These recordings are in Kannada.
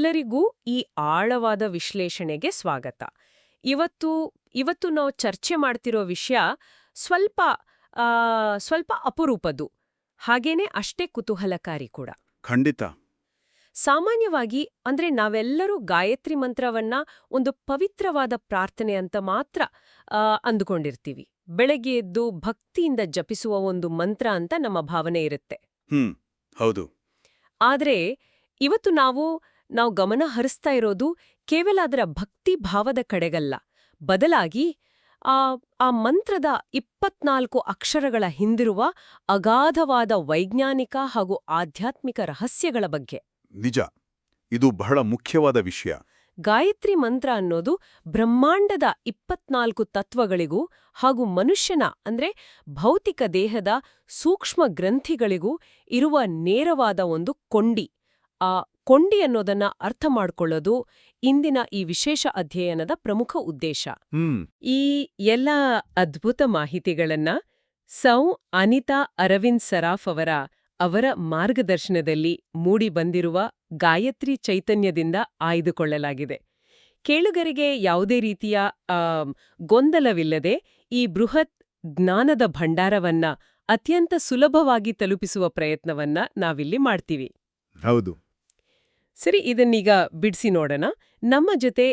ಎಲ್ಲರಿಗೂ ಈ ಆಳವಾದ ವಿಶ್ಲೇಷಣೆಗೆ ಸ್ವಾಗತ. ಇವತ್ತು ಇವತ್ತು ನಾವು ಚರ್ಚೆ ಮಾಡ್ತಿರೋ ವಿಷಯ ಸ್ವಲ್ಪ ಸ್ವಲ್ಪ ಅಪರೂಪದ್ದು, ಹಾಗೇನೆ ಅಷ್ಟೇ ಕುತೂಹಲಕಾರಿ ಕೂಡ. ಖಂಡಿತ. ಸಾಮಾನ್ಯವಾಗಿ ನಾವೆಲ್ಲರೂ ಗಾಯತ್ರಿ ಮಂತ್ರವನ್ನ ಒಂದು ಪವಿತ್ರವಾದ ಪ್ರಾರ್ಥನೆ ಅಂತ ಮಾತ್ರ ಅಂದುಕೊಂಡಿರ್ತೀವಿ. ಬೆಳಗ್ಗೆ ಎದ್ದು ಭಕ್ತಿಯಿಂದ ಜಪಿಸುವ ಒಂದು ಮಂತ್ರ ಅಂತ ನಮ್ಮ ಭಾವನೆ ಇರುತ್ತೆ. ಹೌದು. ಆದ್ರೆ ಇವತ್ತು ನಾವು ಗಮನ ಹರಿಸ್ತಾ ಇರೋದು ಕೇವಲ ಅದರ ಭಕ್ತಿ ಭಾವದ ಕಡೆಗಲ್ಲ, ಬದಲಾಗಿ ಆ ಮಂತ್ರದ 24 ಅಕ್ಷರಗಳ ಹಿಂದಿರುವ ಅಗಾಧವಾದ ವೈಜ್ಞಾನಿಕ ಹಾಗೂ ಆಧ್ಯಾತ್ಮಿಕ ರಹಸ್ಯಗಳ ಬಗ್ಗೆ. ನಿಜ, ಇದು ಬಹಳ ಮುಖ್ಯವಾದ ವಿಷಯ. ಗಾಯತ್ರಿ ಮಂತ್ರ ಅನ್ನೋದು ಬ್ರಹ್ಮಾಂಡದ 24 ತತ್ವಗಳಿಗೂ ಹಾಗೂ ಮನುಷ್ಯನ ಭೌತಿಕ ದೇಹದ ಸೂಕ್ಷ್ಮ ಗ್ರಂಥಿಗಳಿಗೂ ಇರುವ ನೇರವಾದ ಒಂದು ಕೊಂಡಿ. ಆ ಕೊಂಡಿ ಅನ್ನೋದನ್ನ ಅರ್ಥ ಮಾಡ್ಕೊಳ್ಳೋದು ಇಂದಿನ ಈ ವಿಶೇಷ ಅಧ್ಯಯನದ ಪ್ರಮುಖ ಉದ್ದೇಶ. ಈ ಎಲ್ಲ ಅದ್ಭುತ ಮಾಹಿತಿಗಳನ್ನ ಸೌ ಅನಿತಾ ಅರವಿಂದ್ ಸರಾಫ್ ಅವರ ಮಾರ್ಗದರ್ಶನದಲ್ಲಿ ಮೂಡಿಬಂದಿರುವ ಗಾಯತ್ರಿ ಚೈತನ್ಯದಿಂದ ಆಯ್ದುಕೊಳ್ಳಲಾಗಿದೆ. ಕೇಳುಗರಿಗೆ ಯಾವುದೇ ರೀತಿಯ ಗೊಂದಲವಿಲ್ಲದೆ ಈ ಬೃಹತ್ ಜ್ಞಾನದ ಭಂಡಾರವನ್ನ ಅತ್ಯಂತ ಸುಲಭವಾಗಿ ತಲುಪಿಸುವ ಪ್ರಯತ್ನವನ್ನ ನಾವಿಲ್ಲಿ ಮಾಡ್ತೀವಿ. ಹೌದು. ಸರಿ, ಇದನ್ನೀಗ ಬಿಡಿಸಿ ನೋಡೋಣ. ನಮ್ಮ ಜೊತೆ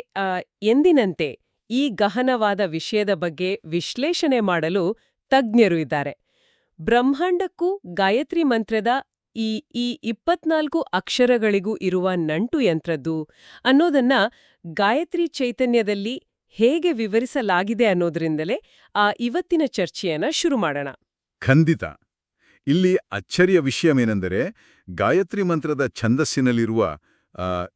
ಎಂದಿನಂತೆ ಈ ಗಹನವಾದ ವಿಷಯದ ಬಗ್ಗೆ ವಿಶ್ಲೇಷಣೆ ಮಾಡಲು ತಜ್ಞರು ಇದ್ದಾರೆ. ಬ್ರಹ್ಮಾಂಡಕ್ಕೂ ಗಾಯತ್ರಿ ಮಂತ್ರದ ಈ 24 ಅಕ್ಷರಗಳಿಗೂ ಇರುವ ನಂಟು ಯಂತ್ರದ್ದು ಅನ್ನೋದನ್ನ ಗಾಯತ್ರಿ ಚೈತನ್ಯದಲ್ಲಿ ಹೇಗೆ ವಿವರಿಸಲಾಗಿದೆ ಅನ್ನೋದ್ರಿಂದಲೇ ಇವತ್ತಿನ ಚರ್ಚೆಯನ್ನ ಶುರು ಮಾಡೋಣ. ಖಂಡಿತ. ಇಲ್ಲಿ ಅಚ್ಚರಿಯ ವಿಷಯವೇನೆಂದರೆ, ಗಾಯತ್ರಿ ಮಂತ್ರದ ಛಂದಸ್ಸಿನಲ್ಲಿರುವ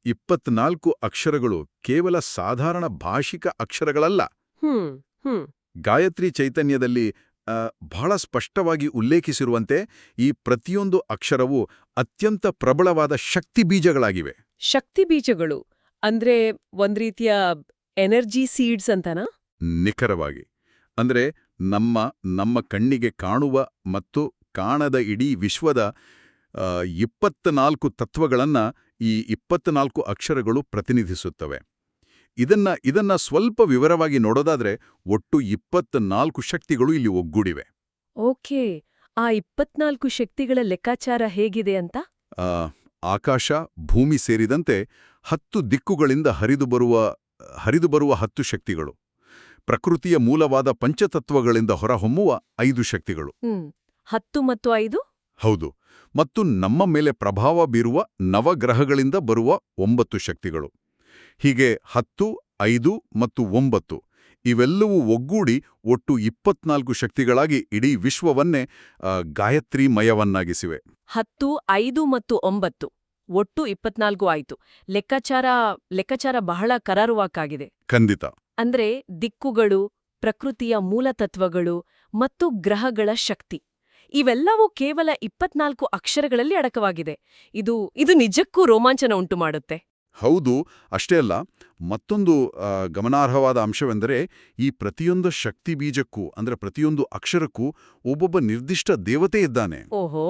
24 ಅಕ್ಷರಗಳು ಕೇವಲ ಸಾಧಾರಣ ಭಾಷಿಕ ಅಕ್ಷರಗಳಲ್ಲ. ಗಾಯತ್ರಿ ಚೈತನ್ಯದಲ್ಲಿ ಬಹಳ ಸ್ಪಷ್ಟವಾಗಿ ಉಲ್ಲೇಖಿಸಿರುವಂತೆ ಈ ಪ್ರತಿಯೊಂದು ಅಕ್ಷರವೂ ಅತ್ಯಂತ ಪ್ರಬಲವಾದ ಶಕ್ತಿ ಬೀಜಗಳಾಗಿವೆ. ಶಕ್ತಿ ಬೀಜಗಳು ಒಂದ್ ರೀತಿಯ ಎನರ್ಜಿ ಸೀಡ್ಸ್ ಅಂತನಾ? ನಿಖರವಾಗಿ. ನಮ್ಮ ಕಣ್ಣಿಗೆ ಕಾಣುವ ಮತ್ತು ಕಾಣದ ಇಡೀ ವಿಶ್ವದ 24 ತತ್ವಗಳನ್ನ ಈ 24 ಅಕ್ಷರಗಳು ಪ್ರತಿನಿಧಿಸುತ್ತವೆ. ಇದನ್ನ ಸ್ವಲ್ಪ ವಿವರವಾಗಿ ನೋಡೋದಾದ್ರೆ, ಒಟ್ಟು 24 ಶಕ್ತಿಗಳು ಇಲ್ಲಿ ಒಗ್ಗೂಡಿವೆ. ಓಕೆ, ಆ 24 ಶಕ್ತಿಗಳ ಲೆಕ್ಕಾಚಾರ ಹೇಗಿದೆ ಅಂತ? ಆಕಾಶ, ಭೂಮಿ ಸೇರಿದಂತೆ 10 ದಿಕ್ಕುಗಳಿಂದ ಹರಿದುಬರುವ 10 ಶಕ್ತಿಗಳು, ಪ್ರಕೃತಿಯ ಮೂಲವಾದ ಪಂಚತತ್ವಗಳಿಂದ ಹೊರಹೊಮ್ಮುವ 5 ಶಕ್ತಿಗಳು. 10 ಮತ್ತು 5? ಹೌದು. ಮತ್ತು ನಮ್ಮ ಮೇಲೆ ಪ್ರಭಾವ ಬೀರುವ ನವಗ್ರಹಗಳಿಂದ ಬರುವ 9 ಶಕ್ತಿಗಳು. ಹೀಗೆ 10, 5 ಮತ್ತು 9 ಇವೆಲ್ಲವೂ ಒಗ್ಗೂಡಿ ಒಟ್ಟು 24 ಶಕ್ತಿಗಳಾಗಿ ಇಡೀ ವಿಶ್ವವನ್ನೇ ಗಾಯತ್ರಿಮಯವನ್ನಾಗಿಸಿವೆ. 10, 5 ಮತ್ತು 9 ಒಟ್ಟು 24 ಆಯ್ತು. ಲೆಕ್ಕಾಚಾರ ಬಹಳ ಕರಾರುವಾಕ್ಕಾಗಿದೆ. ಖಂಡಿತ. ದಿಕ್ಕುಗಳು, ಪ್ರಕೃತಿಯ ಮೂಲತತ್ವಗಳು ಮತ್ತು ಗ್ರಹಗಳ ಶಕ್ತಿ ಇವೆಲ್ಲವೂ ಕೇವಲ 24 ಅಕ್ಷರಗಳಲ್ಲಿ ಅಡಕವಾಗಿದೆ. ಇದು ನಿಜಕ್ಕೂ ರೋಮಾಂಚನ ಉಂಟು ಮಾಡುತ್ತೆ. ಹೌದು. ಅಷ್ಟೇ ಅಲ್ಲ, ಮತ್ತೊಂದು ಗಮನಾರ್ಹವಾದ ಅಂಶವೆಂದರೆ, ಈ ಪ್ರತಿಯೊಂದು ಶಕ್ತಿ ಬೀಜಕ್ಕೂ ಪ್ರತಿಯೊಂದು ಅಕ್ಷರಕ್ಕೂ ಒಬ್ಬೊಬ್ಬ ನಿರ್ದಿಷ್ಟ ದೇವತೆ ಇದ್ದಾನೆ. ಓಹೋ.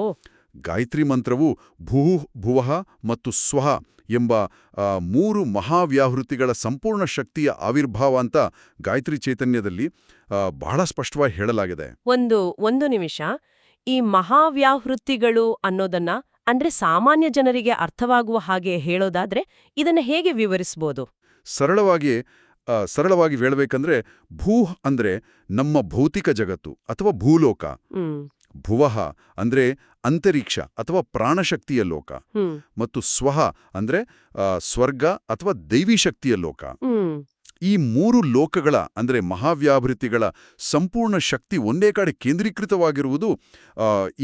ಗಾಯತ್ರಿ ಮಂತ್ರವು ಭೂಃ, ಭುವಃ ಮತ್ತು ಸ್ವಃ ಎಂಬ 3 ಮಹಾವ್ಯಾಹೃತಿಗಳ ಸಂಪೂರ್ಣ ಶಕ್ತಿಯ ಆವಿರ್ಭಾವ ಅಂತ ಗಾಯತ್ರಿ ಚೈತನ್ಯದಲ್ಲಿ ಬಹಳ ಸ್ಪಷ್ಟವಾಗಿ ಹೇಳಲಾಗಿದೆ. ಒಂದು ನಿಮಿಷ. ಈ ಮಹಾವ್ಯಾಹೃತಿಗಳು ಅನ್ನೋದನ್ನ ಸಾಮಾನ್ಯ ಜನರಿಗೆ ಅರ್ಥವಾಗುವ ಹಾಗೆ ಹೇಳೋದಾದ್ರೆ ಇದನ್ನ ಹೇಗೆ ವಿವರಿಸಬಹುದು? ಸರಳವಾಗಿ ಹೇಳಬೇಕಂದ್ರೆ, ಭೂಃ ನಮ್ಮ ಭೌತಿಕ ಜಗತ್ತು ಅಥವಾ ಭೂಲೋಕ. ಭುವಃ ಅಂತರಿಕ್ಷ ಅಥವಾ ಪ್ರಾಣಶಕ್ತಿಯ ಲೋಕ. ಮತ್ತು ಸ್ವಃ ಸ್ವರ್ಗ ಅಥವಾ ದೈವಿ ಶಕ್ತಿಯ ಲೋಕ. ಈ 3 ಲೋಕಗಳ ಮಹಾವ್ಯಾಭೃತಿಗಳ ಸಂಪೂರ್ಣ ಶಕ್ತಿ ಒಂದೇ ಕಡೆ ಕೇಂದ್ರೀಕೃತವಾಗಿರುವುದು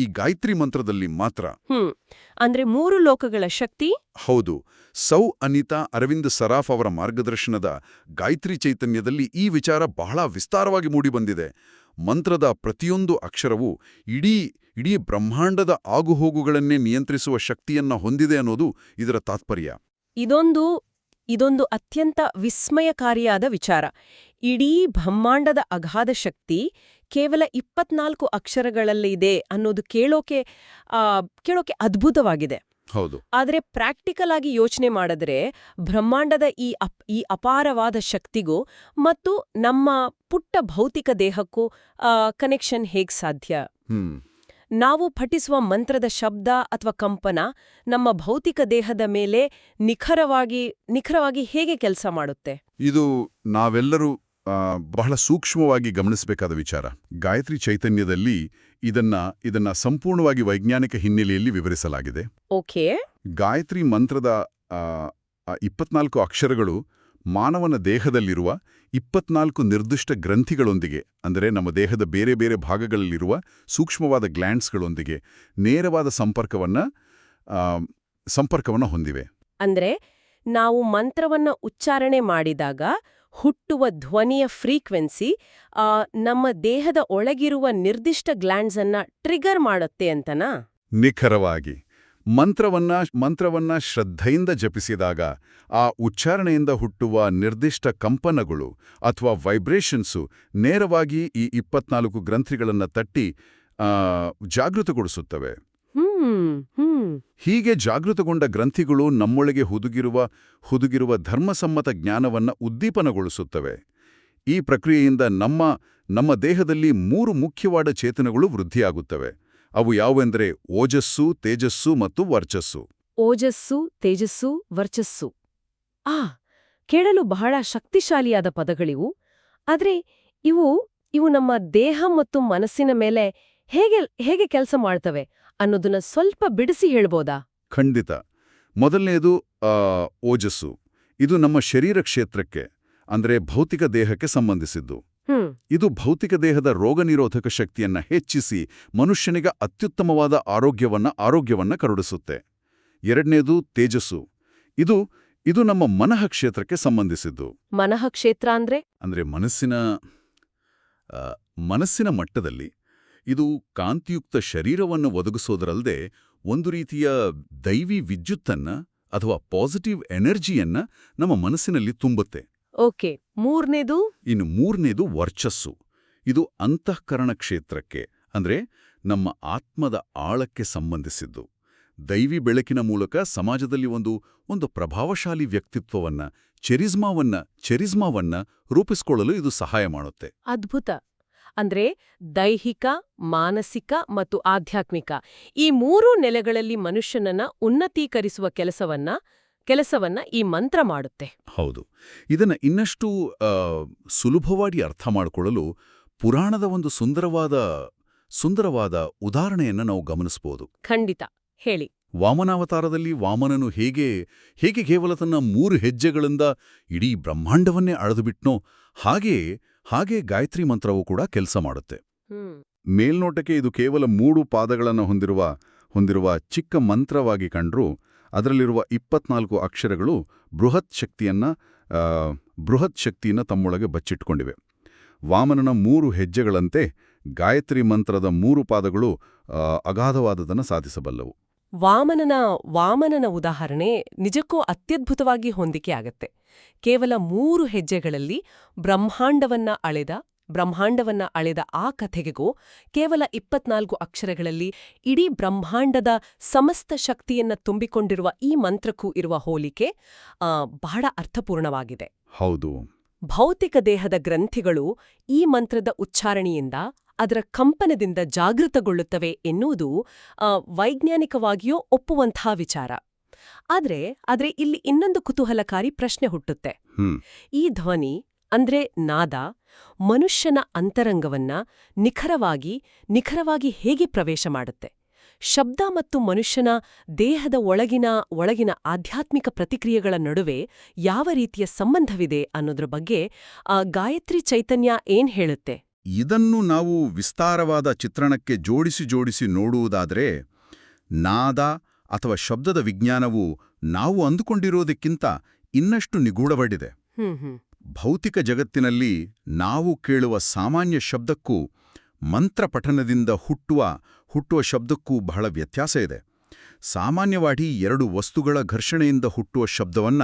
ಈ ಗಾಯತ್ರಿ ಮಂತ್ರದಲ್ಲಿ ಮಾತ್ರ. 3 ಲೋಕಗಳ ಶಕ್ತಿ? ಹೌದು. ಸೌ ಅನಿತಾ ಅರವಿಂದ್ ಸರಾಫ್ ಅವರ ಮಾರ್ಗದರ್ಶನದ ಗಾಯತ್ರಿ ಚೈತನ್ಯದಲ್ಲಿ ಈ ವಿಚಾರ ಬಹಳ ವಿಸ್ತಾರವಾಗಿ ಮೂಡಿಬಂದಿದೆ. ಮಂತ್ರದ ಪ್ರತಿಯೊಂದು ಅಕ್ಷರವೂ ಇಡೀ ಬ್ರಹ್ಮಾಂಡದ ಆಗುಹೋಗುಗಳನ್ನೇ ನಿಯಂತ್ರಿಸುವ ಶಕ್ತಿಯನ್ನ ಹೊಂದಿದೆ ಅನ್ನೋದು ಇದರ ತಾತ್ಪರ್ಯ. ಇದೊಂದು ಅತ್ಯಂತ ವಿಸ್ಮಯಕಾರಿಯಾದ ವಿಚಾರ. ಇಡೀ ಬ್ರಹ್ಮಾಂಡದ ಅಗಾಧ ಶಕ್ತಿ ಕೇವಲ 24 ಅಕ್ಷರಗಳಲ್ಲಿದೆ ಅನ್ನೋದು ಕೇಳೋಕೆ ಅದ್ಭುತವಾಗಿದೆ. ಹೌದು. ಆದರೆ ಪ್ರಾಕ್ಟಿಕಲ್ ಆಗಿ ಯೋಚನೆ ಮಾಡಿದ್ರೆ ಬ್ರಹ್ಮಾಂಡದ ಈ ಅಪಾರವಾದ ಶಕ್ತಿಗೂ ಮತ್ತು ನಮ್ಮ ಪುಟ್ಟ ಭೌತಿಕ ದೇಹಕ್ಕೂ ಕನೆಕ್ಷನ್ ಹೇಗ್ ಸಾಧ್ಯ? ನಾವು ಪಠಿಸುವ ಮಂತ್ರದ ಶಬ್ದ ಅಥವಾ ಕಂಪನ ನಮ್ಮ ಭೌತಿಕ ದೇಹದ ಮೇಲೆ ನಿಖರವಾಗಿ ಹೇಗೆ ಕೆಲಸ ಮಾಡುತ್ತೆ? ಇದು ನಾವೆಲ್ಲರೂ ಬಹಳ ಸೂಕ್ಷ್ಮವಾಗಿ ಗಮನಿಸಬೇಕಾದ ವಿಚಾರ. ಗಾಯತ್ರಿ ಚೈತನ್ಯದಲ್ಲಿ ಇದನ್ನ ಸಂಪೂರ್ಣವಾಗಿ ವೈಜ್ಞಾನಿಕ ಹಿನ್ನೆಲೆಯಲ್ಲಿ ವಿವರಿಸಲಾಗಿದೆ. ಓಕೆ. ಗಾಯತ್ರಿ ಮಂತ್ರದ 24 ಅಕ್ಷರಗಳು ಮಾನವನ ದೇಹದಲ್ಲಿರುವ 24 ನಿರ್ದಿಷ್ಟ ಗ್ರಂಥಿಗಳೊಂದಿಗೆ, ಅಂದರೆ ನಮ್ಮ ದೇಹದ ಬೇರೆ ಬೇರೆ ಭಾಗಗಳಲ್ಲಿರುವ ಸೂಕ್ಷ್ಮವಾದ ಗ್ಲ್ಯಾಂಡ್ಸ್ಗಳೊಂದಿಗೆ ನೇರವಾದ ಸಂಪರ್ಕವನ್ನು ಹೊಂದಿವೆ. ಅಂದ್ರೆ ನಾವು ಮಂತ್ರವನ್ನ ಉಚ್ಚಾರಣೆ ಮಾಡಿದಾಗ ಹುಟ್ಟುವ ಧ್ವನಿಯ ಫ್ರೀಕ್ವೆನ್ಸಿ ನಮ್ಮ ದೇಹದ ಒಳಗಿರುವ ನಿರ್ದಿಷ್ಟ ಗ್ಲ್ಯಾಂಡ್ಸ್ ಅನ್ನ ಟ್ರಿಗರ್ ಮಾಡುತ್ತೆ ಅಂತನಾ? ನಿಖರವಾಗಿ. ಮಂತ್ರವನ್ನ ಶ್ರದ್ಧೆಯಿಂದ ಜಪಿಸಿದಾಗ ಆ ಉಚ್ಚಾರಣೆಯಿಂದ ಹುಟ್ಟುವ ನಿರ್ದಿಷ್ಟ ಕಂಪನಗಳು ಅಥವಾ ವೈಬ್ರೇಷನ್ಸು ನೇರವಾಗಿ ಈ 24 ಗ್ರಂಥಿಗಳನ್ನು ತಟ್ಟಿ ಜಾಗೃತಗೊಳಿಸುತ್ತವೆ. ಹೀಗೆ ಜಾಗೃತಗೊಂಡ ಗ್ರಂಥಿಗಳು ನಮ್ಮೊಳಗೆ ಹುದುಗಿರುವ ಧರ್ಮಸಮ್ಮತ ಜ್ಞಾನವನ್ನ ಉದ್ದೀಪನಗೊಳಿಸುತ್ತವೆ. ಈ ಪ್ರಕ್ರಿಯೆಯಿಂದ ನಮ್ಮ ದೇಹದಲ್ಲಿ 3 ಮುಖ್ಯವಾದ ಚೇತನಗಳು ವೃದ್ಧಿಯಾಗುತ್ತವೆ. ಅವು ಯಾವುವೆಂದರೆ ಓಜಸ್ಸು, ತೇಜಸ್ಸು ಮತ್ತು ವರ್ಚಸ್ಸು. ಓಜಸ್ಸು, ತೇಜಸ್ಸು, ವರ್ಚಸ್ಸು. ಕೇಳಲು ಬಹಳ ಶಕ್ತಿಶಾಲಿಯಾದ ಪದಗಳಿವು. ಆದ್ರೆ ಇವು ನಮ್ಮ ದೇಹ ಮತ್ತು ಮನಸ್ಸಿನ ಮೇಲೆ ಹೇಗೆ ಕೆಲಸ ಮಾಡ್ತವೆ ಅನ್ನೋದನ್ನ ಸ್ವಲ್ಪ ಬಿಡಿಸಿ ಹೇಳ್ಬೋದಾ? ಖಂಡಿತ. ಮೊದಲನೇದು ಓಜಸ್ಸು. ಇದು ನಮ್ಮ ಶರೀರ ಕ್ಷೇತ್ರಕ್ಕೆ, ಅಂದ್ರೆ ಭೌತಿಕ ದೇಹಕ್ಕೆ ಸಂಬಂಧಿಸಿದ್ದು. ಇದು ಭೌತಿಕ ದೇಹದ ರೋಗನಿರೋಧಕ ಶಕ್ತಿಯನ್ನ ಹೆಚ್ಚಿಸಿ ಮನುಷ್ಯನಿಗೆ ಅತ್ಯುತ್ತಮವಾದ ಆರೋಗ್ಯವನ್ನ ಕರುಣಿಸುತ್ತೆ. ಎರಡನೇದು ತೇಜಸ್ಸು. ಇದು ನಮ್ಮ ಮನಃ ಕ್ಷೇತ್ರಕ್ಕೆ ಸಂಬಂಧಿಸಿದ್ದು. ಮನಃ ಕ್ಷೇತ್ರ ಅಂದ್ರೆ ಮನಸ್ಸಿನ ಮಟ್ಟದಲ್ಲಿ ಇದು ಕಾಂತಿಯುಕ್ತ ಶರೀರವನ್ನು ಒದಗಿಸೋದರಲ್ಲದೆ ಒಂದು ರೀತಿಯ ದೈವಿ ವಿದ್ಯುತ್ತನ್ನ ಅಥವಾ ಪಾಸಿಟಿವ್ ಎನರ್ಜಿಯನ್ನ ನಮ್ಮ ಮನಸ್ಸಿನಲ್ಲಿ ತುಂಬುತ್ತೆ. ಓಕೆ. ಮೂರನೇದು? ಇನ್ನು ಮೂರನೇದು ವರ್ಚಸ್ಸು. ಇದು ಅಂತಃಕರಣ ಕ್ಷೇತ್ರಕ್ಕೆ, ಅಂದ್ರೆ ನಮ್ಮ ಆತ್ಮದ ಆಳಕ್ಕೆ ಸಂಬಂಧಿಸಿದ್ದು. ದೈವಿ ಬೆಳಕಿನ ಮೂಲಕ ಸಮಾಜದಲ್ಲಿ ಒಂದು ಪ್ರಭಾವಶಾಲಿ ವ್ಯಕ್ತಿತ್ವವನ್ನ, ಚೆರಿಸ್ಮಾವನ್ನ ರೂಪಿಸಿಕೊಳ್ಳಲು ಇದು ಸಹಾಯ ಮಾಡುತ್ತೆ. ಅದ್ಭುತ. ಅಂದ್ರೆ ದೈಹಿಕ, ಮಾನಸಿಕ ಮತ್ತು ಆಧ್ಯಾತ್ಮಿಕ ಈ 3 ನೆಲೆಗಳಲ್ಲಿ ಮನುಷ್ಯನನ್ನ ಉನ್ನತೀಕರಿಸುವ ಕೆಲಸವನ್ನ ಈ ಮಂತ್ರ ಮಾಡುತ್ತೆ. ಹೌದು. ಇದನ್ನ ಇನ್ನಷ್ಟು ಸುಲಭವಾಗಿ ಅರ್ಥ ಮಾಡಿಕೊಳ್ಳಲು ಪುರಾಣದ ಒಂದು ಸುಂದರವಾದ ಉದಾಹರಣೆಯನ್ನ ನಾವು ಗಮನಿಸಬಹುದು. ಖಂಡಿತ, ಹೇಳಿ. ವಾಮನಾವತಾರದಲ್ಲಿ ವಾಮನನು ಹೇಗೆ ಕೇವಲ ತನ್ನ 3 ಹೆಜ್ಜೆಗಳಿಂದ ಇಡೀ ಬ್ರಹ್ಮಾಂಡವನ್ನೇ ಅಳೆದುಬಿಟ್ನೋ ಹಾಗೆ ಗಾಯತ್ರಿ ಮಂತ್ರವು ಕೂಡ ಕೆಲಸ ಮಾಡುತ್ತೆ. ಮೇಲ್ನೋಟಕ್ಕೆ ಇದು ಕೇವಲ 3 ಪಾದಗಳನ್ನು ಹೊಂದಿರುವ ಚಿಕ್ಕ ಮಂತ್ರವಾಗಿ ಕಂಡ್ರೂ ಅದರಲ್ಲಿರುವ 24 ಅಕ್ಷರಗಳು ಬೃಹತ್ ಶಕ್ತಿಯನ್ನ ತಮ್ಮೊಳಗೆ ಬಚ್ಚಿಟ್ಕೊಂಡಿವೆ. ವಾಮನನ 3 ಹೆಜ್ಜೆಗಳಂತೆ ಗಾಯತ್ರಿ ಮಂತ್ರದ 3 ಪಾದಗಳು ಅಗಾಧವಾದದನ್ನು ಸಾಧಿಸಬಲ್ಲವು. ವಾಮನನ ಉದಾಹರಣೆ ನಿಜಕ್ಕೂ ಅತ್ಯದ್ಭುತವಾಗಿ ಹೊಂದಿಕೆ ಆಗತ್ತೆ. ಕೇವಲ 3 ಹೆಜ್ಜೆಗಳಲ್ಲಿ ಬ್ರಹ್ಮಾಂಡವನ್ನ ಅಳೆದ ಆ ಕಥೆಗೆಗೂ ಕೇವಲ 24 ಅಕ್ಷರಗಳಲ್ಲಿ ಇಡೀ ಬ್ರಹ್ಮಾಂಡದ ಸಮಸ್ತ ಶಕ್ತಿಯನ್ನ ತುಂಬಿಕೊಂಡಿರುವ ಈ ಮಂತ್ರಕ್ಕೂ ಇರುವ ಹೋಲಿಕೆ ಬಹಳ ಅರ್ಥಪೂರ್ಣವಾಗಿದೆ. ಹೌದು. ಭೌತಿಕ ದೇಹದ ಗ್ರಂಥಿಗಳು ಈ ಮಂತ್ರದ ಉಚ್ಚಾರಣೆಯಿಂದ, ಅದರ ಕಂಪನದಿಂದ ಜಾಗೃತಗೊಳ್ಳುತ್ತವೆ ಎನ್ನುವುದು ವೈಜ್ಞಾನಿಕವಾಗಿಯೂ ಒಪ್ಪುವಂಥ ವಿಚಾರ. ಆದ್ರೆ ಇಲ್ಲಿ ಇನ್ನೊಂದು ಕುತೂಹಲಕಾರಿ ಪ್ರಶ್ನೆ ಹುಟ್ಟುತ್ತೆ. ಈ ಧ್ವನಿ ಅಂದ್ರೆ ನಾದ ಮನುಷ್ಯನ ಅಂತರಂಗವನ್ನ ನಿಖರವಾಗಿ ಹೇಗೆ ಪ್ರವೇಶ ಮಾಡುತ್ತೆ? ಶಬ್ದ ಮತ್ತು ಮನುಷ್ಯನ ದೇಹದ ಒಳಗಿನ ಆಧ್ಯಾತ್ಮಿಕ ಪ್ರತಿಕ್ರಿಯೆಗಳ ನಡುವೆ ಯಾವ ರೀತಿಯ ಸಂಬಂಧವಿದೆ ಅನ್ನೋದ್ರ ಬಗ್ಗೆ ಗಾಯತ್ರಿ ಚೈತನ್ಯ ಏನ್ ಹೇಳುತ್ತೆ? ಇದನ್ನು ನಾವು ವಿಸ್ತಾರವಾದ ಚಿತ್ರಣಕ್ಕೆ ಜೋಡಿಸಿ ನೋಡುವುದಾದರೆ, ನಾದ ಅಥವಾ ಶಬ್ದದ ವಿಜ್ಞಾನವು ನಾವು ಅಂದುಕೊಂಡಿರೋದಕ್ಕಿಂತ ಇನ್ನಷ್ಟು ನಿಗೂಢವಾಗಿದೆ. ಭೌತಿಕ ಜಗತ್ತಿನಲ್ಲಿ ನಾವು ಕೇಳುವ ಸಾಮಾನ್ಯ ಶಬ್ದಕ್ಕೂ ಮಂತ್ರ ಪಠನದಿಂದ ಹುಟ್ಟುವ ಶಬ್ದಕ್ಕೂ ಬಹಳ ವ್ಯತ್ಯಾಸ ಇದೆ. ಸಾಮಾನ್ಯವಾಗಿ 2 ವಸ್ತುಗಳ ಘರ್ಷಣೆಯಿಂದ ಹುಟ್ಟುವ ಶಬ್ದವನ್ನ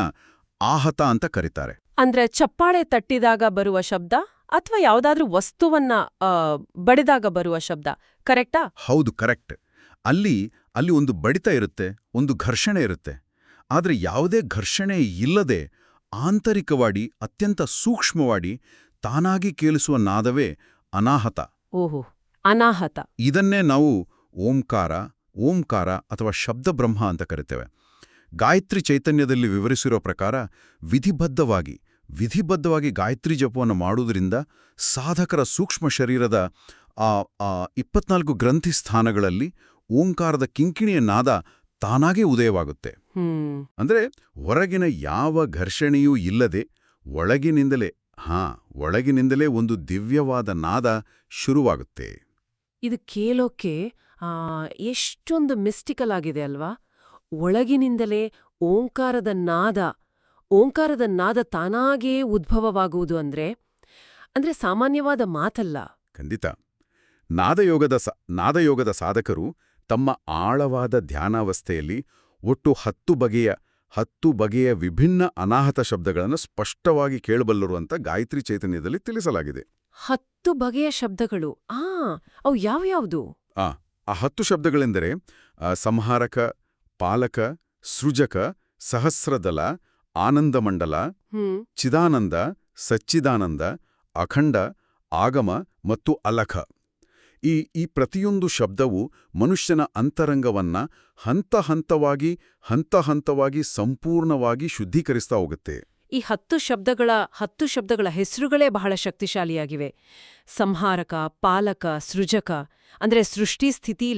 ಆಹತ ಅಂತ ಕರೀತಾರೆ. ಅಂದ್ರೆ ಚಪ್ಪಾಳೆ ತಟ್ಟಿದಾಗ ಬರುವ ಶಬ್ದ ಅಥವಾ ಯಾವುದಾದ್ರೂ ವಸ್ತುವನ್ನ ಬಡಿದಾಗ ಬರುವ ಶಬ್ದ, ಕರೆಕ್ಟಾ? ಹೌದು, ಕರೆಕ್ಟ್. ಅಲ್ಲಿ ಅಲ್ಲಿ ಒಂದು ಬಡಿತ ಇರುತ್ತೆ, ಒಂದು ಘರ್ಷಣೆ ಇರುತ್ತೆ. ಆದರೆ ಯಾವುದೇ ಘರ್ಷಣೆ ಇಲ್ಲದೆ ಆಂತರಿಕವಾಗಿ ಅತ್ಯಂತ ಸೂಕ್ಷ್ಮವಾಗಿ ತಾನಾಗಿ ಕೇಳಿಸುವ ನಾದವೇ ಅನಾಹತ. ಓಹೋ, ಅನಾಹತ. ಇದನ್ನೇ ನಾವು ಓಂಕಾರ ಅಥವಾ ಶಬ್ದಬ್ರಹ್ಮ ಅಂತ ಕರಿತೇವೆ. ಗಾಯತ್ರಿ ಚೈತನ್ಯದಲ್ಲಿ ವಿವರಿಸಿರೋ ಪ್ರಕಾರ ವಿಧಿಬದ್ಧವಾಗಿ ಗಾಯತ್ರಿ ಜಪವನ್ನು ಮಾಡುವುದರಿಂದ ಸಾಧಕರ ಸೂಕ್ಷ್ಮ ಶರೀರದ ಆ 24 ಗ್ರಂಥಿ ಸ್ಥಾನಗಳಲ್ಲಿ ಓಂಕಾರದ ಕಿಂಕಿಣಿಯ ನಾದ ತಾನಾಗೇ ಉದಯವಾಗುತ್ತೆ. ಅಂದ್ರೆ ಹೊರಗಿನ ಯಾವ ಘರ್ಷಣೆಯೂ ಇಲ್ಲದೆ ಒಳಗಿನಿಂದಲೇ ಒಂದು ದಿವ್ಯವಾದ ನಾದ ಶುರುವಾಗುತ್ತೆ. ಇದು ಕೇಳೋಕೆ ಎಷ್ಟೊಂದು ಮಿಸ್ಟಿಕಲ್ ಆಗಿದೆ ಅಲ್ವಾ? ಒಳಗಿನಿಂದಲೇ ಓಂಕಾರದ ನಾದ ತಾನಾಗೇ ಉದ್ಭವವಾಗುವುದು ಅಂದ್ರೆ ಸಾಮಾನ್ಯವಾದ ಮಾತಲ್ಲ. ಖಂಡಿತ. ನಾದಯೋಗದ ಸಾಧಕರು ತಮ್ಮ ಆಳವಾದ ಧ್ಯಾನಾವಸ್ಥೆಯಲ್ಲಿ ಒಟ್ಟು 10 ಬಗೆಯ ವಿಭಿನ್ನ ಅನಾಹತ ಶಬ್ದಗಳನ್ನು ಸ್ಪಷ್ಟವಾಗಿ ಕೇಳಬಲ್ಲರು ಅಂತ ಗಾಯತ್ರಿ ಚೈತನ್ಯದಲ್ಲಿ ತಿಳಿಸಲಾಗಿದೆ. 10 ಬಗೆಯ ಶಬ್ದಗಳು? ಅವು ಯಾವ್ಯಾವುದು? ಆ 10 ಶಬ್ದಗಳೆಂದರೆ ಸಂಹಾರಕ, ಪಾಲಕ, ಸೃಜಕ, ಸಹಸ್ರದಲ, ಆನಂದಮಂಡಲ, ಚಿದಾನಂದ, ಸಚ್ಚಿದಾನಂದ, ಅಖಂಡ, ಆಗಮ ಮತ್ತು ಅಲಖ. ಈ ಪ್ರತಿಯೊಂದು ಶಬ್ದವು ಮನುಷ್ಯನ ಅಂತರಂಗವನ್ನ ಹಂತ ಹಂತವಾಗಿ ಸಂಪೂರ್ಣವಾಗಿ ಶುದ್ಧೀಕರಿಸ್ತಾ ಹೋಗುತ್ತೆ. ಈ 10 ಶಬ್ದಗಳ ಹೆಸರುಗಳೇ ಬಹಳ ಶಕ್ತಿಶಾಲಿಯಾಗಿವೆ. ಸಂಹಾರಕ, ಪಾಲಕ, ಸೃಜಕ ಅಂದ್ರೆ ಸೃಷ್ಟಿ ಸ್ಥಿತಿ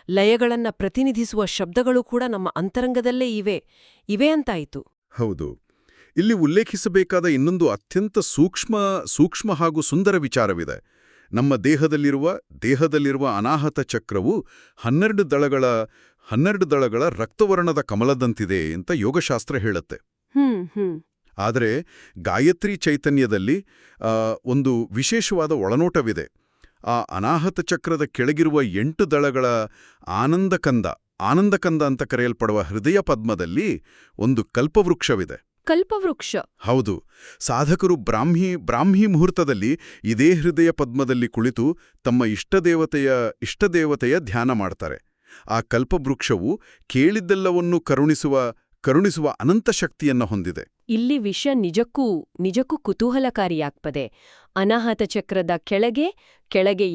ಲಯಗಳನ್ನ ಪ್ರತಿನಿಧಿಸುವ ಶಬ್ದಗಳು ಕೂಡ ನಮ್ಮ ಅಂತರಂಗದಲ್ಲೇ ಇವೆ ಅಂತಾಯಿತು. ಹೌದು. ಇಲ್ಲಿ ಉಲ್ಲೇಖಿಸಬೇಕಾದ ಇನ್ನೊಂದು ಅತ್ಯಂತ ಸೂಕ್ಷ್ಮ ಹಾಗೂ ಸುಂದರ ವಿಚಾರವಿದೆ. ನಮ್ಮ ದೇಹದಲ್ಲಿರುವ ಅನಾಹತ ಚಕ್ರವು 12 ದಳಗಳ ರಕ್ತವರ್ಣದ ಕಮಲದಂತಿದೆ ಅಂತ ಯೋಗಶಾಸ್ತ್ರ ಹೇಳುತ್ತೆ. ಆದರೆ ಗಾಯತ್ರಿ ಚೈತನ್ಯದಲ್ಲಿ ಒಂದು ವಿಶೇಷವಾದ ಒಳನೋಟವಿದೆ. ಆ ಅನಾಹತ ಚಕ್ರದ ಕೆಳಗಿರುವ 8 ದಳಗಳ ಆನಂದಕಂದ ಅಂತ ಕರೆಯಲ್ಪಡುವ ಹೃದಯ ಪದ್ಮದಲ್ಲಿ ಒಂದು ಕಲ್ಪವೃಕ್ಷವಿದೆ. ಕಲ್ಪವೃಕ್ಷ? ಹೌದು. ಸಾಧಕರು ಬ್ರಾಹ್ಮಿ ಮುಹೂರ್ತದಲ್ಲಿ ಇದೇ ಹೃದಯ ಪದ್ಮದಲ್ಲಿ ಕುಳಿತು ತಮ್ಮ ಇಷ್ಟದೇವತೆಯ ಧ್ಯಾನ ಮಾಡ್ತಾರೆ. ಆ ಕಲ್ಪವೃಕ್ಷವು ಕೇಳಿದ್ದೆಲ್ಲವನ್ನೂ ಕರುಣಿಸುವ ಅನಂತ ಶಕ್ತಿಯನ್ನ ಹೊಂದಿದೆ. ಇಲ್ಲಿ ವಿಷಯ ನಿಜಕ್ಕೂ ಕುತೂಹಲಕಾರಿಯಾಗ್ತದೆ. ಅನಾಹತ ಚಕ್ರದ ಕೆಳಗೆ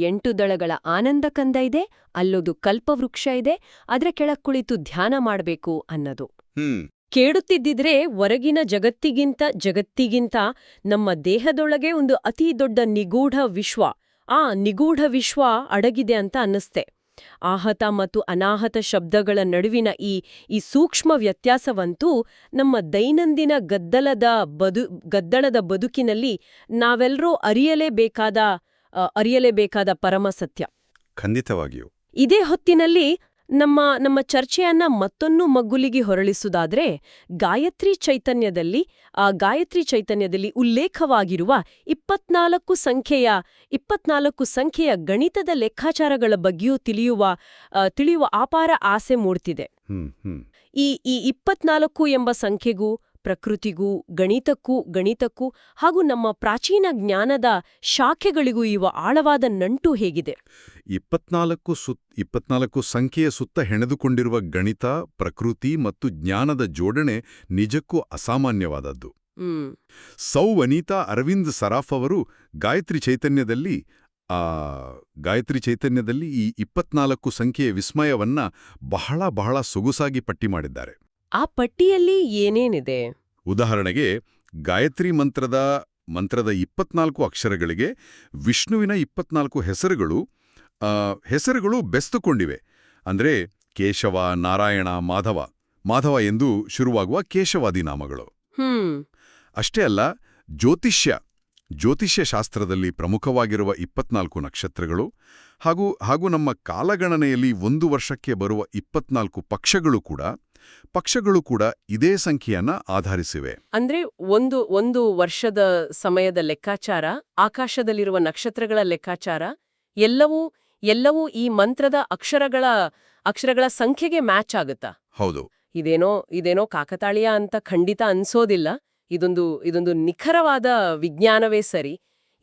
8 ದಳಗಳ ಆನಂದಕಂದ ಇದೆ, ಅಲ್ಲೊಂದು ಕಲ್ಪವೃಕ್ಷ ಇದೆ, ಅದರ ಕೆಳಗೆ ಕುಳಿತು ಧ್ಯಾನ ಮಾಡಬೇಕು ಅನ್ನೋದು. ಕೇಳುತ್ತಿದ್ದಿದ್ರೆ ಹೊರಗಿನ ಜಗತ್ತಿಗಿಂತ ನಮ್ಮ ದೇಹದೊಳಗೆ ಒಂದು ಅತಿ ದೊಡ್ಡ ನಿಗೂಢ ವಿಶ್ವ ಅಡಗಿದೆ ಅಂತ ಅನ್ನಿಸ್ತೆ. ಆಹತ ಮತ್ತು ಅನಾಹತ ಶಬ್ದಗಳ ನಡುವಿನ ಈ ಸೂಕ್ಷ್ಮ ವ್ಯತ್ಯಾಸವಂತೂ ನಮ್ಮ ದೈನಂದಿನ ಗದ್ದಲದ ಬದುಕಿನಲ್ಲಿ ನಾವೆಲ್ಲರೂ ಅರಿಯಲೇಬೇಕಾದ ಪರಮಸತ್ಯ. ಖಂಡಿತವಾಗಿಯೂ. ಇದೇ ಹೊತ್ತಿನಲ್ಲಿ ನಮ್ಮ ಚರ್ಚೆಯನ್ನ ಮತ್ತೊಂದು ಮಗ್ಗುಲಿಗೆ ಹೊರಳಿಸುವುದಾದ್ರೆ ಗಾಯತ್ರಿ ಚೈತನ್ಯದಲ್ಲಿ ಉಲ್ಲೇಖವಾಗಿರುವ 24 ಸಂಖ್ಯೆಯ ಗಣಿತದ ಲೆಕ್ಕಾಚಾರಗಳ ಬಗ್ಗೆಯೂ ತಿಳಿಯುವ ಅಪಾರ ಆಸೆ ಮೂಡ್ತಿದೆ. ಈ 24 ಎಂಬ ಸಂಖ್ಯೆಗೂ ಪ್ರಕೃತಿಗೂ ಗಣಿತಕ್ಕೂ ಹಾಗೂ ನಮ್ಮ ಪ್ರಾಚೀನ ಜ್ಞಾನದ ಶಾಖೆಗಳಿಗೂ ಇರುವ ಆಳವಾದ ನಂಟು ಹೇಗಿದೆ? 24 ಸಂಖ್ಯೆಯ ಸುತ್ತ ಹೆಣೆದುಕೊಂಡಿರುವ ಗಣಿತ, ಪ್ರಕೃತಿ ಮತ್ತು ಜ್ಞಾನದ ಜೋಡಣೆ ನಿಜಕ್ಕೂ ಅಸಾಮಾನ್ಯವಾದದ್ದು. ವನಿತಾ ಅರವಿಂದ್ ಸರಾಫ್ ಅವರು ಗಾಯತ್ರಿ ಚೈತನ್ಯದಲ್ಲಿ ಈ 24 ಸಂಖ್ಯೆಯ ವಿಸ್ಮಯವನ್ನ ಬಹಳ ಸೊಗಸಾಗಿ ಪಟ್ಟಿ ಮಾಡಿದ್ದಾರೆ. ಆ ಪಟ್ಟಿಯಲ್ಲಿ ಏನೇನಿದೆ? ಉದಾಹರಣೆಗೆ ಗಾಯತ್ರಿ ಮಂತ್ರದ 24 ಅಕ್ಷರಗಳಿಗೆ ವಿಷ್ಣುವಿನ 24 ಹೆಸರುಗಳು ಬೆಸ್ತುಕೊಂಡಿವೆ. ಅಂದ್ರೆ ಕೇಶವ, ನಾರಾಯಣ, ಮಾಧವ ಎಂದು ಶುರುವಾಗುವ ಕೇಶವಾದಿ ನಾಮಗಳು. ಅಷ್ಟೇ ಅಲ್ಲ, ಜ್ಯೋತಿಷ್ಯ ಶಾಸ್ತ್ರದಲ್ಲಿ ಪ್ರಮುಖವಾಗಿರುವ 24 ನಕ್ಷತ್ರಗಳು ಹಾಗೂ ನಮ್ಮ ಕಾಲಗಣನೆಯಲ್ಲಿ 1 ವರ್ಷಕ್ಕೆ ಬರುವ 24 ಪಕ್ಷಗಳು ಕೂಡ ಇದೇ ಸಂಖ್ಯೆಯನ್ನ ಆಧರಿಸಿವೆ. ಅಂದ್ರೆ ಒಂದು ವರ್ಷದ ಸಮಯದ ಲೆಕ್ಕಾಚಾರ, ಆಕಾಶದಲ್ಲಿರುವ ನಕ್ಷತ್ರಗಳ ಲೆಕ್ಕಾಚಾರ ಎಲ್ಲವೂ ಈ ಮಂತ್ರದ ಅಕ್ಷರಗಳ ಸಂಖ್ಯೆಗೆ ಮ್ಯಾಚ್ ಆಗುತ್ತಾ? ಹೌದು. ಇದೇನೋ ಕಾಕತಾಳೀಯ ಅಂತ ಖಂಡಿತ ಅನ್ಸೋದಿಲ್ಲ. ಇದೊಂದು ನಿಖರವಾದ ವಿಜ್ಞಾನವೇ ಸರಿ.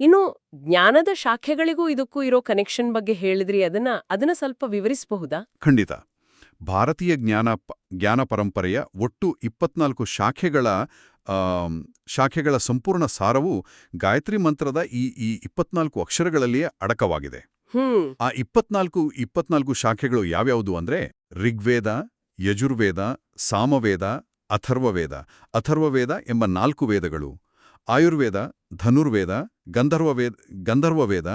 ಇನ್ನು ಜ್ಞಾನದ ಶಾಖೆಗಳಿಗೂ ಇದಕ್ಕೂ ಇರೋ ಕನೆಕ್ಷನ್ ಬಗ್ಗೆ ಹೇಳಿದ್ರಿ, ಅದನ್ನ ಸ್ವಲ್ಪ ವಿವರಿಸಬಹುದಾ? ಖಂಡಿತ. ಭಾರತೀಯ ಜ್ಞಾನ ಪರಂಪರೆಯ ಒಟ್ಟು 24 ಶಾಖೆಗಳ ಸಂಪೂರ್ಣ ಸಾರವು ಗಾಯತ್ರಿ ಮಂತ್ರದ ಈ 24 ಅಕ್ಷರಗಳಲ್ಲಿಯೇ ಅಡಕವಾಗಿದೆ. ಆ 24 ಶಾಖೆಗಳು ಯಾವ್ಯಾವುದು ಅಂದ್ರೆ ಋಗ್ವೇದ, ಯಜುರ್ವೇದ, ಸಾಮವೇದ, ಅಥರ್ವವೇದ ಎಂಬ 4 ವೇದಗಳು, ಆಯುರ್ವೇದ, ಧನುರ್ವೇದ, ಗಂಧರ್ವವೇದ,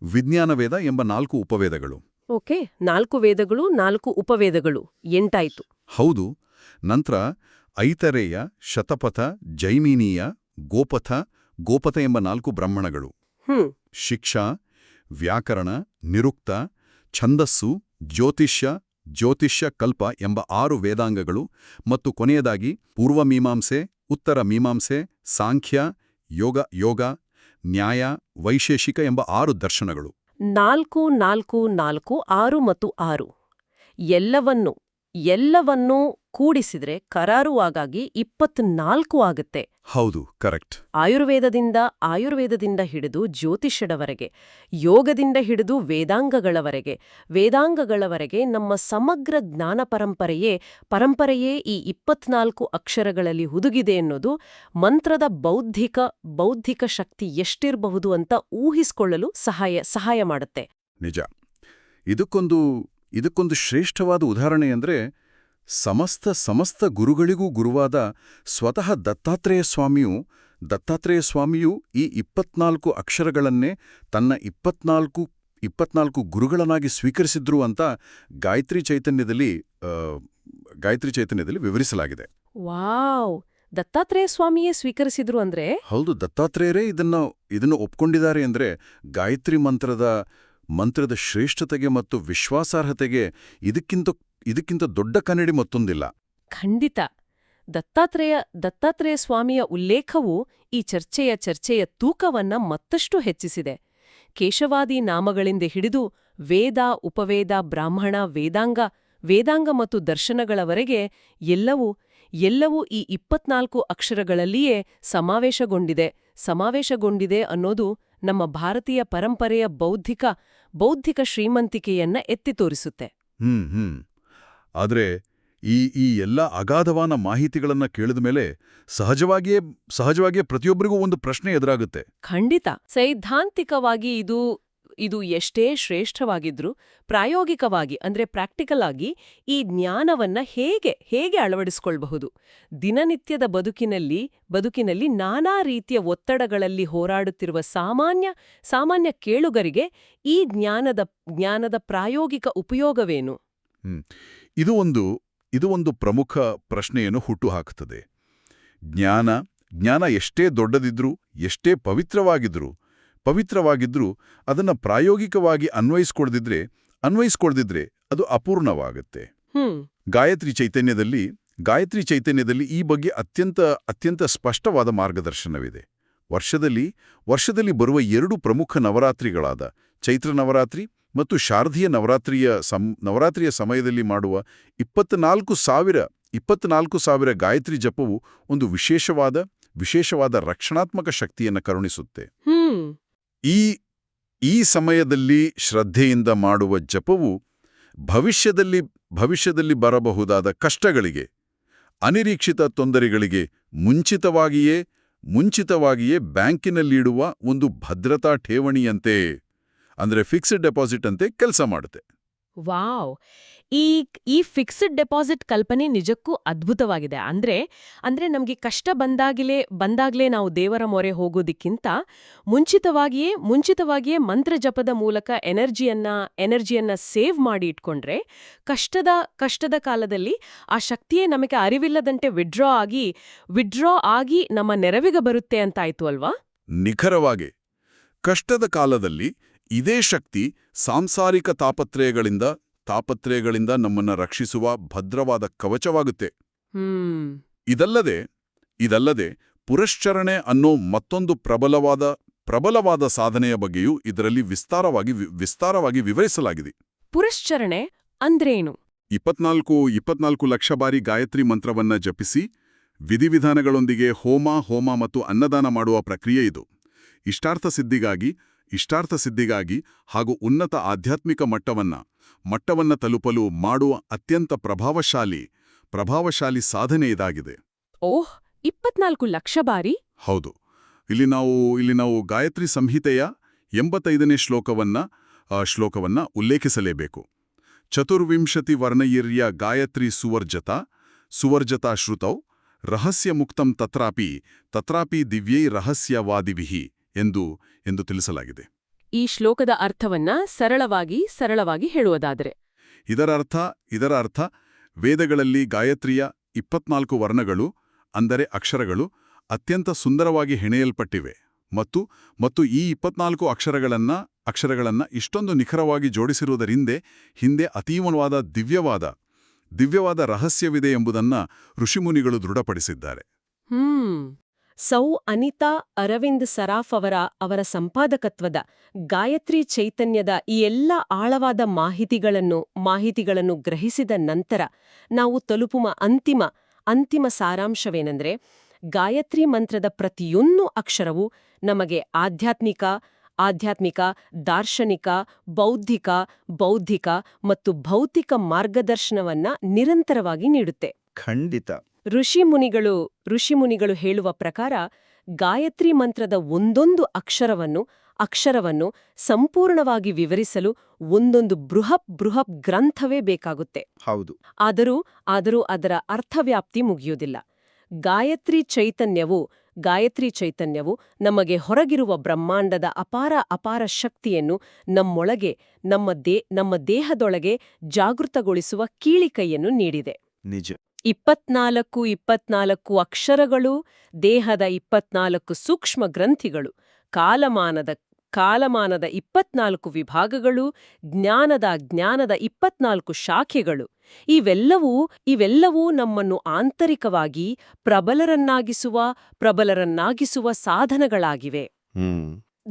ವಿಜ್ಞಾನವೇದ ಎಂಬ 4 ಉಪವೇದಗಳು. ಓಕೆ, 4 ವೇದಗಳು, 4 ಉಪವೇದಗಳು, 8 ಆಯ್ತು. ಹೌದು. ನಂತರ ಐತರೇಯ, ಶತಪಥ, ಜೈಮಿನೀಯ, ಗೋಪಥ ಎಂಬ 4 ಬ್ರಾಹ್ಮಣಗಳು, ಶಿಕ್ಷಾ, ವ್ಯಾಕರಣ, ನಿರುಕ್ತ, ಛಂದಸ್ಸು, ಜ್ಯೋತಿಷ್ಯ ಕಲ್ಪ ಎಂಬ 6 ವೇದಾಂಗಗಳು, ಮತ್ತು ಕೊನೆಯದಾಗಿ ಪೂರ್ವಮೀಮಾಂಸೆ, ಉತ್ತರ ಮೀಮಾಂಸೆ, ಸಾಂಖ್ಯ, ಯೋಗ, ನ್ಯಾಯ, ವೈಶೇಷಿಕ ಎಂಬ 6 ದರ್ಶನಗಳು. 4, 4, 4, 6 ಮತ್ತು 6 ಎಲ್ಲವನ್ನೂ ಕೂಡಿಸಿದ್ರೆ ಕರಾರುವಾಗಾಗಿ 24 ಆಗುತ್ತೆ. ಹೌದು, ಕರೆಕ್ಟ್. ಆಯುರ್ವೇದದಿಂದ ಹಿಡಿದು ಜ್ಯೋತಿಷ್ಯದವರೆಗೆ, ಯೋಗದಿಂದ ಹಿಡಿದು ವೇದಾಂಗಗಳವರೆಗೆ ನಮ್ಮ ಸಮಗ್ರ ಜ್ಞಾನ ಪರಂಪರೆಯೇ ಈ 24 ಅಕ್ಷರಗಳಲ್ಲಿ ಹುದುಗಿದೆ ಎನ್ನುವುದು ಮಂತ್ರದ ಬೌದ್ಧಿಕ ಶಕ್ತಿ ಎಷ್ಟಿರಬಹುದು ಅಂತ ಊಹಿಸಿಕೊಳ್ಳಲು ಸಹಾಯ ಮಾಡುತ್ತೆ. ನಿಜ. ಇದಕ್ಕೊಂದು ಶ್ರೇಷ್ಠವಾದ ಉದಾಹರಣೆ ಅಂದ್ರೆ ಸಮಸ್ತ ಗುರುಗಳಿಗೂ ಗುರುವಾದ ಸ್ವತಃ ದತ್ತಾತ್ರೇಯ ಸ್ವಾಮಿಯು ಈ 24 ಅಕ್ಷರಗಳನ್ನೇ ತನ್ನ 24 ಗುರುಗಳನ್ನಾಗಿ ಸ್ವೀಕರಿಸಿದ್ರು ಅಂತ ಗಾಯತ್ರಿ ಚೈತನ್ಯದಲ್ಲಿ ವಿವರಿಸಲಾಗಿದೆ. ವಾವ್! ದತ್ತಾತ್ರೇಯ ಸ್ವಾಮಿಯೇ ಸ್ವೀಕರಿಸಿದ್ರು ಅಂದ್ರೆ? ಹೌದು, ದತ್ತಾತ್ರೇಯರೇ ಇದನ್ನು ಒಪ್ಕೊಂಡಿದ್ದಾರೆ ಅಂದ್ರೆ ಗಾಯತ್ರಿ ಮಂತ್ರದ ಶ್ರೇಷ್ಠತೆಗೆ ಮತ್ತು ವಿಶ್ವಾಸಾರ್ಹತೆಗೆ ಇದಕ್ಕಿಂತ ದೊಡ್ಡ ಕನ್ನಡಿ ಮತ್ತೊಂದಿಲ್ಲ. ಖಂಡಿತ. ದತ್ತಾತ್ರೇಯ ಸ್ವಾಮಿಯ ಉಲ್ಲೇಖವು ಈ ಚರ್ಚೆಯ ತೂಕವನ್ನ ಮತ್ತಷ್ಟು ಹೆಚ್ಚಿಸಿದೆ. ಕೇಶವಾದಿ ನಾಮಗಳಿಂದ ಹಿಡಿದು ವೇದ, ಉಪವೇದ, ಬ್ರಾಹ್ಮಣ, ವೇದಾಂಗ ಮತ್ತು ದರ್ಶನಗಳವರೆಗೆ ಎಲ್ಲವೂ ಈ 24 ಅಕ್ಷರಗಳಲ್ಲಿಯೇ ಸಮಾವೇಶಗೊಂಡಿದೆ ಅನ್ನೋದು ನಮ್ಮ ಭಾರತೀಯ ಪರಂಪರೆಯ ಬೌದ್ಧಿಕ ಶ್ರೀಮಂತಿಕೆಯನ್ನ ಎತ್ತಿ ತೋರಿಸುತ್ತೆ. ಆದ್ರೆ ಈ ಎಲ್ಲ ಅಗಾಧವಾದ ಮಾಹಿತಿಗಳನ್ನ ಕೇಳಿದ ಮೇಲೆ ಸಹಜವಾಗಿಯೇ ಪ್ರತಿಯೊಬ್ಬರಿಗೂ ಒಂದು ಪ್ರಶ್ನೆ ಎದುರಾಗುತ್ತೆ. ಖಂಡಿತ. ಸೈದ್ಧಾಂತಿಕವಾಗಿ ಇದು ಎಷ್ಟೇ ಶ್ರೇಷ್ಠವಾಗಿದ್ರೂ ಪ್ರಾಯೋಗಿಕವಾಗಿ ಅಂದ್ರೆ ಪ್ರಾಕ್ಟಿಕಲ್ ಆಗಿ ಈ ಜ್ಞಾನವನ್ನ ಹೇಗೆ ಅಳವಡಿಸಿಕೊಳ್ಳಬಹುದು? ದಿನನಿತ್ಯದ ಬದುಕಿನಲ್ಲಿ ನಾನಾ ರೀತಿಯ ಒತ್ತಡಗಳಲ್ಲಿ ಹೋರಾಡುತ್ತಿರುವ ಸಾಮಾನ್ಯ ಕೇಳುಗರಿಗೆ ಈ ಜ್ಞಾನದ ಪ್ರಾಯೋಗಿಕ ಉಪಯೋಗವೇನು? ಇದು ಒಂದು ಪ್ರಮುಖ ಪ್ರಶ್ನೆಯನ್ನು ಹುಟ್ಟುಹಾಕುತ್ತದೆ. ಜ್ಞಾನ ಎಷ್ಟೇ ದೊಡ್ಡದಿದ್ರೂ, ಎಷ್ಟೇ ಪವಿತ್ರವಾಗಿದ್ರೂ ಅದನ್ನ ಪ್ರಾಯೋಗಿಕವಾಗಿ ಅನ್ವಯಿಸ್ಕೊಳ್ದಿದ್ರೆ ಅದು ಅಪೂರ್ಣವಾಗುತ್ತೆ. ಗಾಯತ್ರಿ ಚೈತನ್ಯದಲ್ಲಿ ಈ ಬಗ್ಗೆ ಅತ್ಯಂತ ಸ್ಪಷ್ಟವಾದ ಮಾರ್ಗದರ್ಶನವಿದೆ. ವರ್ಷದಲ್ಲಿ ಬರುವ 2 ಪ್ರಮುಖ ನವರಾತ್ರಿಗಳಾದ ಚೈತ್ರ ನವರಾತ್ರಿ ಮತ್ತು ಶಾರದೀಯ ನವರಾತ್ರಿಯ ಸಮಯದಲ್ಲಿ ಮಾಡುವ 24,000 ಗಾಯತ್ರಿ ಜಪವು ಒಂದು ವಿಶೇಷವಾದ ರಕ್ಷಣಾತ್ಮಕ ಶಕ್ತಿಯನ್ನು ಕರುಣಿಸುತ್ತೆ. ಈ ಸಮಯದಲ್ಲಿ ಶ್ರದ್ಧೆಯಿಂದ ಮಾಡುವ ಜಪವು ಭವಿಷ್ಯದಲ್ಲಿ ಬರಬಹುದಾದ ಕಷ್ಟಗಳಿಗೆ, ಅನಿರೀಕ್ಷಿತ ತೊಂದರೆಗಳಿಗೆ ಮುಂಚಿತವಾಗಿಯೇ ಬ್ಯಾಂಕಿನಲ್ಲಿಡುವ ಒಂದು ಭದ್ರತಾ ಠೇವಣಿಯಂತೆ, ಅಂದ್ರೆ ಫಿಕ್ಸ್ಡ್ ಡೆಪಾಸಿಟ್ ಅಂತೆ ಕೆಲಸ ಮಾಡುತ್ತೆ. ವಾವ್! ಈ ಫಿಕ್ಸ್ಡ್ ಡೆಪಾಸಿಟ್ ಕಲ್ಪನೆ ನಿಜಕ್ಕೂ ಅದ್ಭುತವಾಗಿದೆ. ಅಂದ್ರೆ ನಮ್ಗೆ ಕಷ್ಟ ಬಂದಾಗ್ಲೇ ನಾವು ದೇವರ ಮೊರೆ ಹೋಗೋದಕ್ಕಿಂತ ಮುಂಚಿತವಾಗಿಯೇ ಮಂತ್ರ ಜಪದ ಮೂಲಕ ಎನರ್ಜಿಯನ್ನ ಸೇವ್ ಮಾಡಿ ಇಟ್ಕೊಂಡ್ರೆ ಕಷ್ಟದ ಕಾಲದಲ್ಲಿ ಆ ಶಕ್ತಿಯೇ ನಮಗೆ ಅರಿವಿಲ್ಲದಂತೆ ವಿಡ್ರಾ ಆಗಿ ನಮ್ಮ ನೆರವಿಗೆ ಬರುತ್ತೆ ಅಂತಾಯ್ತು ಅಲ್ವಾ? ನಿಖರವಾಗಿ. ಕಷ್ಟದ ಕಾಲದಲ್ಲಿ ಇದೇ ಶಕ್ತಿ ಸಾಂಸಾರಿಕ ತಾಪತ್ರಯಗಳಿಂದ ನಮ್ಮನ್ನ ರಕ್ಷಿಸುವ ಭದ್ರವಾದ ಕವಚವಾಗುತ್ತೆ. ಇದಲ್ಲದೆ ಪುರಶ್ಚರಣೆ ಅನ್ನೋ ಮತ್ತೊಂದು ಪ್ರಬಲವಾದ ಸಾಧನೆಯ ಬಗ್ಗೆಯೂ ಇದರಲ್ಲಿ ವಿಸ್ತಾರವಾಗಿ ವಿವರಿಸಲಾಗಿದೆ. ಪುರಶ್ಚರಣೆ ಅಂದ್ರೇನು? 24 ಲಕ್ಷ ಬಾರಿ ಗಾಯತ್ರಿ ಮಂತ್ರವನ್ನ ಜಪಿಸಿ ವಿಧಿವಿಧಾನಗಳೊಂದಿಗೆ ಹೋಮ ಮತ್ತು ಅನ್ನದಾನ ಮಾಡುವ ಪ್ರಕ್ರಿಯೆ ಇದು. ಇಷ್ಟಾರ್ಥಸಿದ್ಧಿಗಾಗಿ ಹಾಗೂ ಉನ್ನತ ಆಧ್ಯಾತ್ಮಿಕ ಮಟ್ಟವನ್ನ ತಲುಪಲು ಮಾಡುವ ಅತ್ಯಂತ ಪ್ರಭಾವಶಾಲಿ ಸಾಧನೆ ಇದಾಗಿದೆ. ಓಹ್, 24 ಲಕ್ಷ ಬಾರಿ? ಹೌದು. ಇಲ್ಲಿ ನಾವು ಗಾಯತ್ರಿ ಸಂಹಿತೆಯ 85ನೇ ಶ್ಲೋಕವನ್ನ ಉಲ್ಲೇಖಿಸಲೇಬೇಕು. ಚತುರ್ವಿಂಶತಿ ವರ್ಣಯಿರ್ಯ ಗಾಯತ್ರಿ ಸುವರ್ಜತಾ ಶ್ರುತೌ ರಹಸ್ಯ ಮುಕ್ತಂ ತತ್ರಾಪಿ ದಿವ್ಯೈ ರಹಸ್ಯವಾದಿಭಿಃ ಎಂದು ತಿಳಿಸಲಾಗಿದೆ. ಈ ಶ್ಲೋಕದ ಅರ್ಥವನ್ನ ಸರಳವಾಗಿ ಹೇಳುವುದಾದರೆ ಇದರ ಅರ್ಥ ವೇದಗಳಲ್ಲಿ ಗಾಯತ್ರಿಯ 24 ವರ್ಣಗಳು ಅಂದರೆ ಅಕ್ಷರಗಳು ಅತ್ಯಂತ ಸುಂದರವಾಗಿ ಹೆಣೆಯಲ್ಪಟ್ಟಿವೆ ಮತ್ತು ಈ 24 ಅಕ್ಷರಗಳನ್ನ ಇಷ್ಟೊಂದು ನಿಖರವಾಗಿ ಜೋಡಿಸಿರುವುದರಿಂದ ಹಿಂದೆ ಅತೀವವಾದ ದಿವ್ಯವಾದ ರಹಸ್ಯವಿದೆ ಎಂಬುದನ್ನ ಋಷಿಮುನಿಗಳು ದೃಢಪಡಿಸಿದ್ದಾರೆ. ಸೌ ಅನಿತಾ ಅರವಿಂದ್ ಸರಾಫ್ ಅವರ ಸಂಪಾದಕತ್ವದ ಗಾಯತ್ರಿ ಚೈತನ್ಯದ ಈ ಎಲ್ಲ ಆಳವಾದ ಮಾಹಿತಿಗಳನ್ನು ಗ್ರಹಿಸಿದ ನಂತರ ನಾವು ತಲುಪುವ ಅಂತಿಮ ಸಾರಾಂಶವೇನೆಂದರೆ, ಗಾಯತ್ರಿ ಮಂತ್ರದ ಪ್ರತಿಯೊಂದು ಅಕ್ಷರವೂ ನಮಗೆ ಆಧ್ಯಾತ್ಮಿಕ, ದಾರ್ಶನಿಕ, ಬೌದ್ಧಿಕ ಮತ್ತು ಭೌತಿಕ ಮಾರ್ಗದರ್ಶನವನ್ನ ನಿರಂತರವಾಗಿ ನೀಡುತ್ತೆ. ಖಂಡಿತ. ಋಷಿಮುನಿಗಳು ಹೇಳುವ ಪ್ರಕಾರ ಗಾಯತ್ರಿ ಮಂತ್ರದ ಒಂದೊಂದು ಅಕ್ಷರವನ್ನು ಸಂಪೂರ್ಣವಾಗಿ ವಿವರಿಸಲು ಒಂದೊಂದು ಬೃಹತ್ ಗ್ರಂಥವೇ ಬೇಕಾಗುತ್ತೆ. ಹೌದು. ಆದರೂ ಅದರ ಅರ್ಥವ್ಯಾಪ್ತಿ ಮುಗಿಯುವುದಿಲ್ಲ. ಗಾಯತ್ರಿ ಚೈತನ್ಯವು ನಮಗೆ ಹೊರಗಿರುವ ಬ್ರಹ್ಮಾಂಡದ ಅಪಾರ ಶಕ್ತಿಯನ್ನು ನಮ್ಮೊಳಗೆ ನಮ್ಮ ದೇಹದೊಳಗೆ ಜಾಗೃತಗೊಳಿಸುವ ಕೀಳಿಕೈಯನ್ನು ನೀಡಿದೆ. ನಿಜ. 24 ಅಕ್ಷರಗಳು, ದೇಹದ 24 ಸೂಕ್ಷ್ಮ ಗ್ರಂಥಿಗಳು, ಕಾಲಮಾನದ 24 ವಿಭಾಗಗಳು, ಜ್ಞಾನದ 24 ಶಾಖೆಗಳು, ಇವೆಲ್ಲವೂ ನಮ್ಮನ್ನು ಆಂತರಿಕವಾಗಿ ಪ್ರಬಲರನ್ನಾಗಿಸುವ ಸಾಧನಗಳಾಗಿವೆ.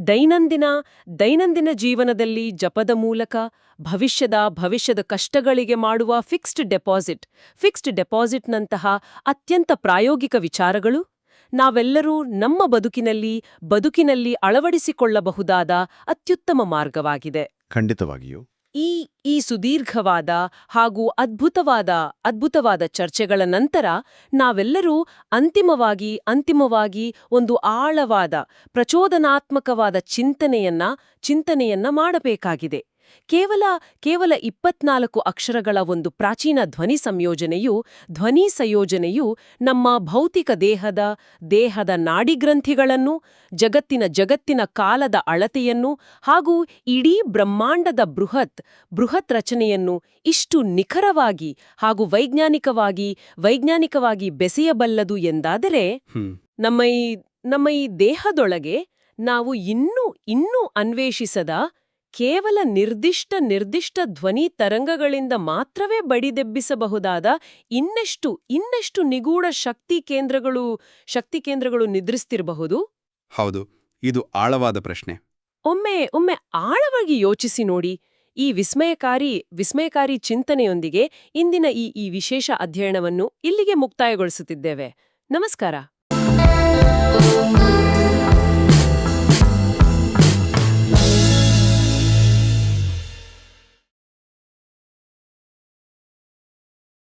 ದೈನಂದಿನ ಜೀವನದಲ್ಲಿ ಜಪದ ಮೂಲಕ ಭವಿಷ್ಯದ ಕಷ್ಟಗಳಿಗೆ ಮಾಡುವ ಫಿಕ್ಸ್ಡ್ ಡೆಪಾಸಿಟ್ನಂತಹ ಅತ್ಯಂತ ಪ್ರಾಯೋಗಿಕ ವಿಚಾರಗಳು ನಾವೆಲ್ಲರೂ ನಮ್ಮ ಬದುಕಿನಲ್ಲಿ ಅಳವಡಿಸಿಕೊಳ್ಳಬಹುದಾದ ಅತ್ಯುತ್ತಮ ಮಾರ್ಗವಾಗಿದೆ. ಖಂಡಿತವಾಗಿಯೂ. ಈ ಸುದೀರ್ಘವಾದ ಹಾಗೂ ಅದ್ಭುತವಾದ ಚರ್ಚೆಗಳ ನಂತರ ನಾವೆಲ್ಲರೂ ಅಂತಿಮವಾಗಿ ಒಂದು ಆಳವಾದ ಪ್ರಚೋದನಾತ್ಮಕವಾದ ಚಿಂತನೆಯನ್ನ ಮಾಡಬೇಕಾಗಿದೆ. ಕೇವಲ 24 ಅಕ್ಷರಗಳ ಒಂದು ಪ್ರಾಚೀನ ಧ್ವನಿ ಸಂಯೋಜನೆಯು ನಮ್ಮ ಭೌತಿಕ ದೇಹದ ನಾಡಿಗ್ರಂಥಿಗಳನ್ನು, ಜಗತ್ತಿನ ಕಾಲದ ಅಳತೆಯನ್ನು ಹಾಗೂ ಇಡೀ ಬ್ರಹ್ಮಾಂಡದ ಬೃಹತ್ ರಚನೆಯನ್ನು ಇಷ್ಟು ನಿಖರವಾಗಿ ಹಾಗೂ ವೈಜ್ಞಾನಿಕವಾಗಿ ಬೆಸೆಯಬಲ್ಲದು ಎಂದಾದರೆ, ನಮ್ಮ ಈ ದೇಹದೊಳಗೆ ನಾವು ಇನ್ನೂ ಅನ್ವೇಷಿಸದ ಕೇವಲ ನಿರ್ದಿಷ್ಟ ಧ್ವನಿ ತರಂಗಗಳಿಂದ ಮಾತ್ರವೇ ಬಡಿದೆಬ್ಬಿಸಬಹುದಾದ ಇನ್ನೆಷ್ಟು ನಿಗೂಢ ಶಕ್ತಿ ಕೇಂದ್ರಗಳು ನಿದ್ರಿಸ್ತಿರಬಹುದು. ಹೌದು, ಇದು ಆಳವಾದ ಪ್ರಶ್ನೆ. ಒಮ್ಮೆ ಆಳವಾಗಿ ಯೋಚಿಸಿ ನೋಡಿ. ಈ ವಿಸ್ಮಯಕಾರಿ ಚಿಂತನೆಯೊಂದಿಗೆ ಇಂದಿನ ಈ ವಿಶೇಷ ಅಧ್ಯಯನವನ್ನು ಇಲ್ಲಿಗೆ ಮುಕ್ತಾಯಗೊಳಿಸುತ್ತಿದ್ದೇವೆ. ನಮಸ್ಕಾರ.